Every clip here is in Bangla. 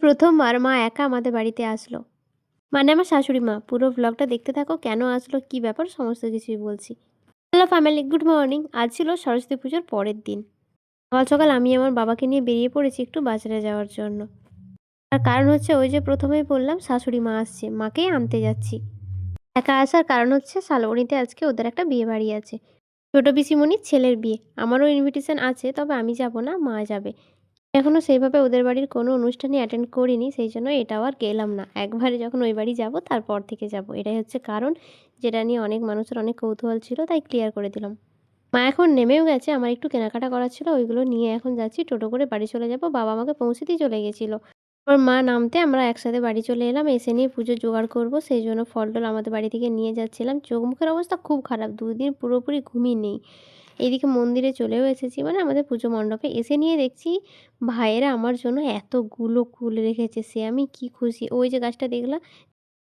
প্রথমবার মা একা আমাদের বাড়িতে আসলো। মানে আমার শাশুড়ি মা। পুরো ভ্লগটা দেখতে থাকো, কেন আসলো, কি ব্যাপার সমস্ত কিছুই বলছি। Hello family, good morning. আজ ছিল সরস্বতী পুজোর পরের দিন। সকাল সকাল আমি আমার বাবাকে নিয়ে বেরিয়ে পড়েছি একটু বাজারে যাওয়ার জন্য। তার কারণ হচ্ছে ওই যে প্রথমেই বললাম শাশুড়ি মা আসছে, মাকেই আনতে যাচ্ছি। একা আসার কারণ হচ্ছে শালবনীতে আজকে ওদের একটা বিয়ে বাড়ি আছে। ছোট পিসিমণির ছেলের বিয়ে। আমারও ইনভিটেশন আছে, তবে আমি যাব না, মা যাবে। এখনো সেইভাবে ওদের বাড়ির কোনো অনুষ্ঠানই অ্যাটেন্ড করিনি, সেই জন্য এটাও আর গেলাম না। একবারে যখন ওই বাড়ি যাব তারপর থেকে যাব। এটাই হচ্ছে কারণ, যেটা নিয়ে অনেক মানুষের অনেক কৌতূহল ছিল, তাই ক্লিয়ার করে দিলাম। মা এখন নেমেও গেছে, আমার একটু কেনাকাটা করার ছিল, ওইগুলো নিয়ে এখন যাচ্ছি, টোটো করে বাড়ি চলে যাব। বাবা আমাকে পৌঁছে দিয়ে চলে গেছিলো। ওর মা নামতে আমরা একসাথে বাড়ি চলে এলাম। এসে নিয়ে পুজোর জোগাড় করব, সেই জন্য ফল-টল আমাদের বাড়ি থেকে নিয়ে যাচ্ছিলাম। চোখ মুখের অবস্থা খুব খারাপ, ২ দিন পুরোপুরি ঘুমই নেই। এদিকে মন্দিরে চলেও এসেছি, মানে আমাদের পুজো মণ্ডপে। এসে নিয়ে দেখছি ভাইয়েরা আমার জন্য এতগুলো কুল রেখেছে, সে আমি কি খুশি। ওই যে গাছটা দেখলা,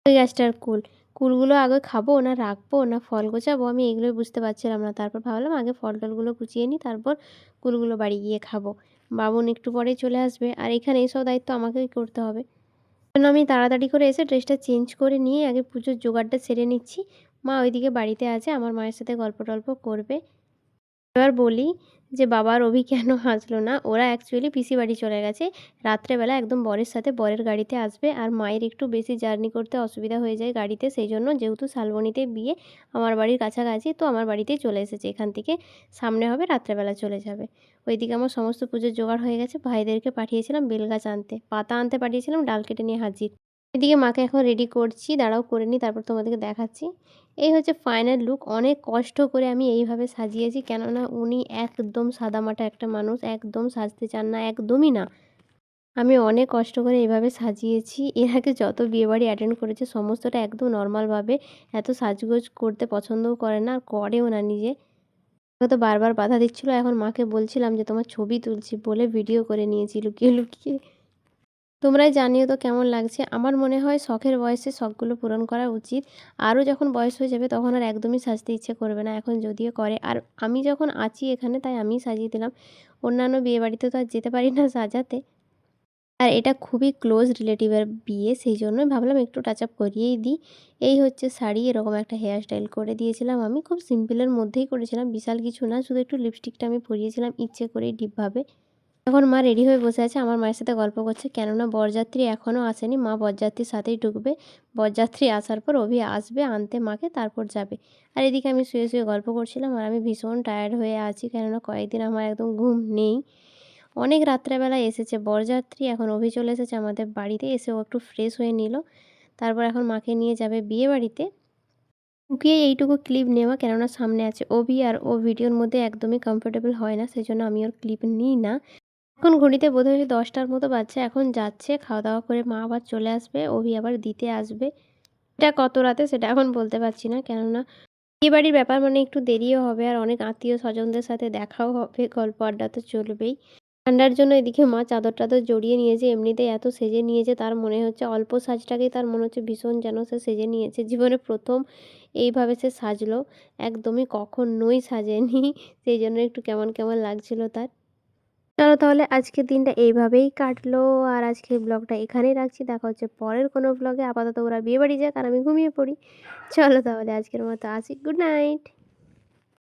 ওই গাছটার কুল। কুলগুলো আগে খাবো না রাখবো না ফল গোছাবো, আমি এগুলোই বুঝতে পারছিলাম না। তারপর ভাবলাম আগে ফল-টলগুলো গুছিয়ে নিই, তারপর কুলগুলো বাড়ি গিয়ে খাবো। বামুন একটু পরেই চলে আসবে, আর এখানে এইসব দায়িত্ব আমাকেই করতে হবে। জন্য আমি তাড়াতাড়ি করে এসে ড্রেসটা চেঞ্জ করে নিয়ে আগে পুজোর জোগাড়টা সেরে নিচ্ছি। মা ওইদিকে বাড়িতে আছে, আমার মায়ের সাথে গল্প-টল্প করবে। এবার বলি যে বাবা আর অভি কেন আসলো না। ওরা অ্যাকচুয়ালি পিসি বাড়ি চলে গেছে। রাত্রেবেলা একদম বরের সাথে বরের গাড়িতে আসবে, আর মায়ের একটু বেশি জার্নি করতে অসুবিধা হয়ে যায় গাড়িতে, সেই জন্য যেহেতু শালবনীতে বিয়ে আমার বাড়ির কাছাকাছি, তো আমার বাড়িতেই চলে এসেছে। এখান থেকে সামনে হবে, রাত্রেবেলা চলে যাবে। ওইদিকে আমার সমস্ত পুজোর জোগাড় হয়ে গেছে। ভাইদেরকে পাঠিয়েছিলাম বেলগাছ আনতে, পাতা আনতে পাঠিয়েছিলাম, ডাল কেটে নিয়ে হাজির। এদিকে মাকে এখন রেডি করছি, দাঁড়াও করে নিই, তারপর তোমাদেরকে দেখাচ্ছি। এই হচ্ছে ফাইনাল লুক। অনেক কষ্ট করে আমি এইভাবে সাজিয়েছি, কেননা উনি একদম সাদামাটা একটা মানুষ, একদম সাজতে চান না, একদমই না। আমি অনেক কষ্ট করে এভাবে সাজিয়েছি। এর আগে যত বিয়েবাড়ি অ্যাটেন্ড করেছে সমস্তটা একদম নর্মালভাবে, এত সাজগোজ করতে পছন্দও করে না, আর করেও না নিজে। আমাকে তো বারবার বাধা দিচ্ছিল। এখন মাকে বলছিলাম যে তোমার ছবি তুলছি বলে ভিডিও করে নিয়েছি লুকিয়ে লুকিয়ে। তোমরাই জানিও তো কেমন লাগছে। আমার মনে হয় শখের বয়সে শখগুলো পূরণ করা উচিত। আরও যখন বয়স হয়ে যাবে তখন আর একদমই সাজতে ইচ্ছে করবে না। এখন যদিও করে, আর আমি যখন আছি এখানে তাই আমিই সাজিয়ে দিলাম। অন্যান্য বিয়েবাড়িতে তো আর যেতে পারি না সাজাতে। আর এটা খুবই ক্লোজ রিলেটিভের বিয়ে, সেই জন্যই ভাবলাম একটু টাচ আপ করিয়েই দিই। এই হচ্ছে শাড়ি, এরকম একটা হেয়ার স্টাইল করে দিয়েছিলাম আমি। খুব সিম্পলের মধ্যেই করেছিলাম, বিশাল কিছু না। শুধু একটু লিপস্টিকটা আমি পরিয়েছিলাম ইচ্ছে করেই ডিপভাবে। এখন মা রেডি হয়ে বসে আছে, আমার মায়ের সাথে গল্প করছে, কেননা বরযাত্রী এখনও আসেনি। মা বরযাত্রীর সাথেই ঢুকবে। বরযাত্রী আসার পর অভি আসবে আনতে মাকে, তারপর যাবে। আর এদিকে আমি শুয়ে শুয়ে গল্প করছিলাম, আর আমি ভীষণ টায়ার্ড হয়ে আছি, কেননা কয়েকদিন আমার একদম ঘুম নেই। অনেক রাত্রেবেলায় এসেছে বরযাত্রী, এখন অভি চলে এসেছে আমাদের বাড়িতে। এসে ও একটু ফ্রেশ হয়ে নিল, তারপর এখন মাকে নিয়ে যাবে বিয়ে বাড়িতে। লুকিয়ে এইটুকু ক্লিপ নেওয়া, কেননা সামনে আছে অভি, আর ও ভিডিওর মধ্যে একদমই কমফোর্টেবল হয় না, সেই জন্য আমি ওর ক্লিপ নিই না। এখন ঘড়িতে বোধহয় 10টার মতো বাজছে। এখন যাচ্ছে, খাওয়া দাওয়া করে মা আবার চলে আসবে, অভি আবার দিতে আসবে। এটা কত রাতে সেটা এখন বলতে পারছি না, কেননা বিয়েবাড়ির ব্যাপার মানে একটু দেরিও হবে, আর অনেক আত্মীয় স্বজনদের সাথে দেখাও হবে, গল্প আড্ডা তো চলবেই। ঠান্ডার জন্য এদিকে মা চাদর টাদর জড়িয়ে নিয়েছে, এমনিতেই এত সেজে নিয়েছে, তার মনে হচ্ছে অল্প সাজটাকেই তার মনে হচ্ছে ভীষণ যেন সে সেজে নিয়েছে। জীবনে প্রথম এইভাবে সে সাজলো, একদমই কখনোই সাজেনি, সেই জন্য একটু কেমন কেমন লাগছিল তার। চলো তাহলে আজকের দিনটা এইভাবেই কাটলো, আর আজকের ব্লগটা এখানেই রাখছি। দেখা হচ্ছে পরের কোনো ব্লগে। আপাতত ওরা বিয়ে বাড়ি যাক আর আমি ঘুমিয়ে পড়ি। চলো তাহলে আজকের মতো আসি, গুড নাইট।